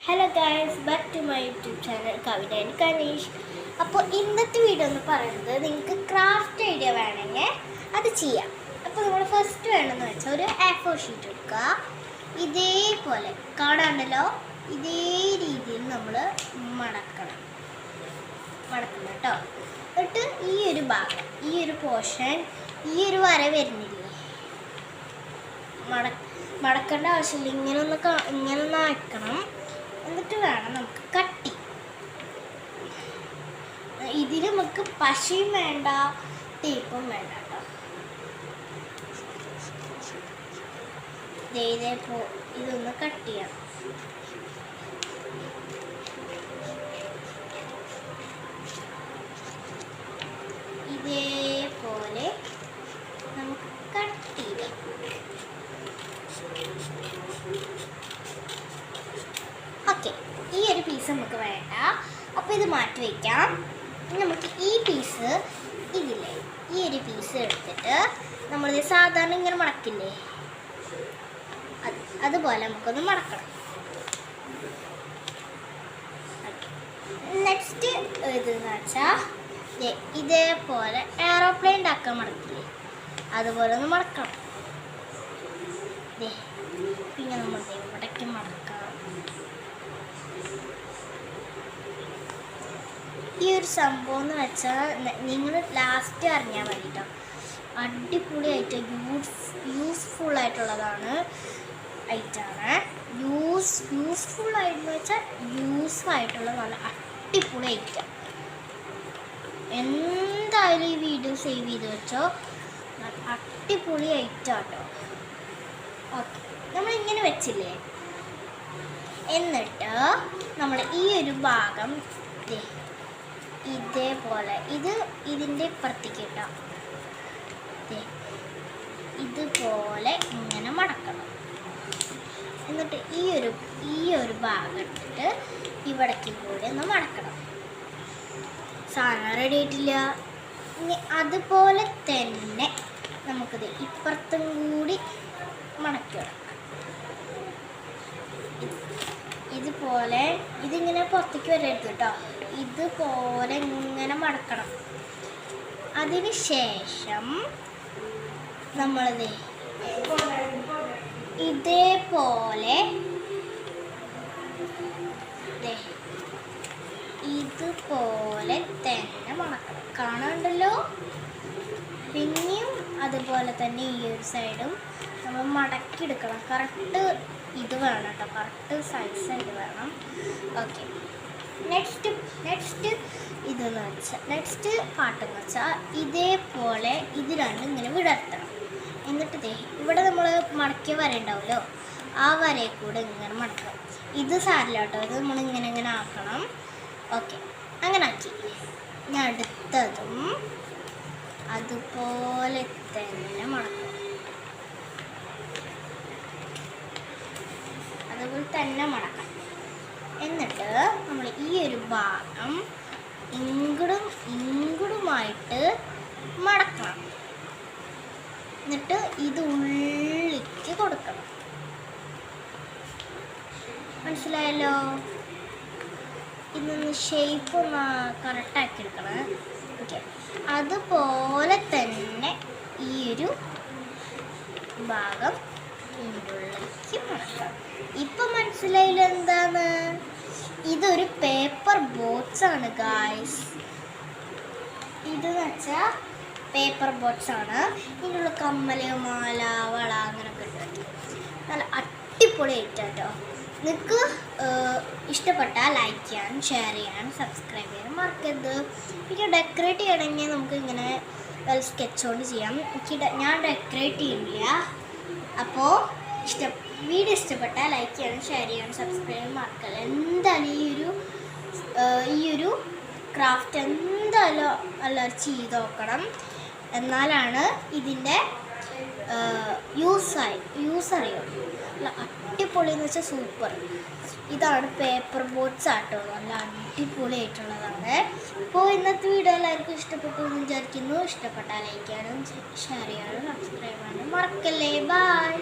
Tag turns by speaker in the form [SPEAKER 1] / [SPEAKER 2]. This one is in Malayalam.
[SPEAKER 1] Hello guys, back to my YouTube channel Kavitha and Kaneesh. അപ്പോൾ ഇന്നത്തെ വീഡിയോ എന്ന് പറയുന്നത് നിങ്ങൾക്ക് ക്രാഫ്റ്റ് ഐഡിയ വേണമെങ്കിൽ അത് ചെയ്യാം. അപ്പോൾ നമ്മൾ ഫസ്റ്റ് വേണമെന്ന് വെച്ചാൽ ഒരു A4 ഷീറ്റ് എടുക്കുക. ഇതേപോലെ കാണാണ്ടല്ലോ, ഇതേ രീതിയിൽ നമ്മൾ മടക്കണം കേട്ടോ. എന്നിട്ട് ഈ ഒരു ഭാഗം, ഈ ഒരു പോർഷൻ, ഈ ഒരു വര വരുന്നില്ലേ, മടക്കേണ്ട ആവശ്യമില്ല. ഇങ്ങനെ ഒന്ന് ആക്കണം. എന്നിട്ട് വേണം നമുക്ക് കട്ടി. ഇതിൽ നമുക്ക് പശയും വേണ്ട, ടേപ്പും വേണ്ട കേട്ടോ. ഇതൊന്ന് കട്ട് ചെയ്യാം. ഇതേപോലെ നമുക്ക് കട്ട് ചെയ്യാം. ഓക്കെ, ഈ ഒരു പീസ് നമുക്ക് വേണ്ട, അപ്പോൾ ഇത് മാറ്റി വയ്ക്കാം. നമുക്ക് ഈ പീസ് ഇതില്ലേ, ഈ ഒരു പീസ് എടുത്തിട്ട് നമ്മളിത് സാധാരണ ഇങ്ങനെ മടക്കില്ലേ, അതുപോലെ നമുക്കൊന്ന് മടക്കണം. നെക്സ്റ്റ് ഇതെന്ന് വെച്ചാൽ ഇതേപോലെ എയറോപ്ലെയിൻ ഉണ്ടാക്കാൻ മടക്കില്ലേ, അതുപോലെ ഒന്ന് മടക്കണം. പിന്നെ നമ്മൾ ഇവിടേക്ക് മടക്കാം. ഈ ഒരു സംഭവം എന്ന് വെച്ചാൽ നിങ്ങൾ ലാസ്റ്റ് അറിഞ്ഞാൽ മതി കേട്ടോ. അടിപൊളിയായിട്ട് യൂസ്ഫുൾ ആയിട്ടുള്ളതാണ് ഐറ്റാണ്. യൂസ്ഫുൾ ആയിട്ടെന്ന് വെച്ചാൽ യൂസ്ഫുൾ നല്ല അടിപൊളി ഐറ്റം. എന്തായാലും ഈ വീഡിയോ സേവ് ചെയ്ത് വെച്ചോ, അടിപൊളി ഐറ്റം കേട്ടോ. ഓക്കെ, നമ്മളിങ്ങനെ വെച്ചില്ലേ, എന്നിട്ട് നമ്മൾ ഈ ഒരു ഭാഗം ഇതേപോലെ ഇതിൻ്റെ ഇപ്പുറത്തേക്ക് ഇട്ടോ, ഇതുപോലെ ഇങ്ങനെ മടക്കണം. എന്നിട്ട് ഈ ഒരു ഭാഗം എടുത്തിട്ട് ഇവിടേക്ക് കൂടി ഒന്ന് മടക്കണം. സാധനം റെഡി ആയിട്ടില്ല. അതുപോലെ തന്നെ നമുക്കിത് ഇപ്പുറത്തും കൂടി മടക്കി വിടാം. ഇതുപോലെ ഇതിങ്ങനെ പുറത്തേക്ക് വരരുത് കേട്ടോ, ഇതുപോലെ ഇങ്ങനെ മടക്കണം. അതിന് ശേഷം നമ്മളിത് ഇതേപോലെ തന്നെ മടക്കണം. കാണാണ്ടല്ലോ. പിന്നെയും അതുപോലെ തന്നെ ഈ ഒരു സൈഡും നമ്മൾ മടക്കിയെടുക്കണം. കറക്റ്റ് ഇത് വേണം കേട്ടോ, കറക്റ്റ് സൈസ് ഇത് വേണം. ഓക്കെ, നെക്സ്റ്റ് ഇതെന്ന് വെച്ചാൽ നെക്സ്റ്റ് പാട്ടെന്ന് വെച്ചാൽ ഇതേപോലെ ഇത് രണ്ടും ഇങ്ങനെ വിടർത്തണം. എന്നിട്ട് ഇവിടെ നമ്മൾ മടക്കിയ വര ഉണ്ടാവുമല്ലോ, ആ വരയെ കൂടെ ഇങ്ങനെ മടക്കണം. ഇത് സാരില്ല കേട്ടോ, ഇത് നമ്മളിങ്ങനെ ആക്കണം. ഓക്കെ, അങ്ങനെ ആക്കി. ഞാൻ അടുത്തതും അതുപോലെ തന്നെ മടക്കണം. അതുപോലെ തന്നെ മടക്കാം. എന്നിട്ട് നമ്മൾ ഈ ഒരു ഭാഗം ഇങ്ങോട്ടുമായിട്ട് മടക്കണം. എന്നിട്ട് ഇത് ഉള്ളിലേക്ക് കൊടുക്കണം. മനസ്സിലായല്ലോ? ഇതൊന്ന് ഷേപ്പ് ഒന്ന് കറക്റ്റാക്കി എടുക്കണം. ഓക്കെ, അതുപോലെ തന്നെ ഈ ഒരു ഭാഗം ഉള്ളിലേക്ക് മടക്കാം. ഇപ്പം മനസ്സിലായില്ല എന്താണ്? ഇതൊരു പേപ്പർ ബോട്ട്സ് ആണ് ഗായ്സ്. ഇതെന്ന് വെച്ചാൽ പേപ്പർ ബോട്ട്സ് ആണ്. ഇതിനുള്ള കമ്മല്, മാല, വള അങ്ങനെയൊക്കെ ഉണ്ട്. നല്ല അടിപൊളി ആയിട്ടോ. നിങ്ങൾക്ക് ഇഷ്ടപ്പെട്ടാൽ ലൈക്ക് ചെയ്യാനും ഷെയർ ചെയ്യാനും സബ്സ്ക്രൈബ് ചെയ്യാനും മറക്കരുത്. പിന്നെ ഡെക്കറേറ്റ് ചെയ്യണമെങ്കിൽ നമുക്ക് ഇങ്ങനെ സ്കെച്ച് കൊണ്ട് ചെയ്യാം. ഞാൻ ഡെക്കറേറ്റ് ചെയ്യുന്നില്ല. അപ്പോൾ വീഡിയോ ഇഷ്ടപ്പെട്ടാൽ ലൈക്ക് ചെയ്യാനും ഷെയർ ചെയ്യാനും സബ്സ്ക്രൈബ് ചെയ്യാനും മറക്കല്ല. എന്തായാലും ഈ ഒരു ക്രാഫ്റ്റ് എന്തായാലും എല്ലാവരും ചെയ്ത് നോക്കണം. എന്നാലാണ് ഇതിൻ്റെ യൂസ് അറിയുള്ളൂ. അടിപൊളി എന്ന് വെച്ചാൽ സൂപ്പർ. ഇതാണ് പേപ്പർ ബോട്ട്സ് ആട്ടോ, നല്ല അടിപൊളി ആയിട്ടുള്ളതാണ്. അപ്പോൾ ഇന്നത്തെ വീഡിയോ എല്ലാവർക്കും ഇഷ്ടപ്പെട്ടു എന്ന് വിചാരിക്കുന്നു. ഇഷ്ടപ്പെട്ടാൽ ലൈക്ക് ചെയ്യാനും ഷെയർ ചെയ്യാനും സബ്സ്ക്രൈബ് ചെയ്യാനും മറക്കല്ലേ. ബൈ.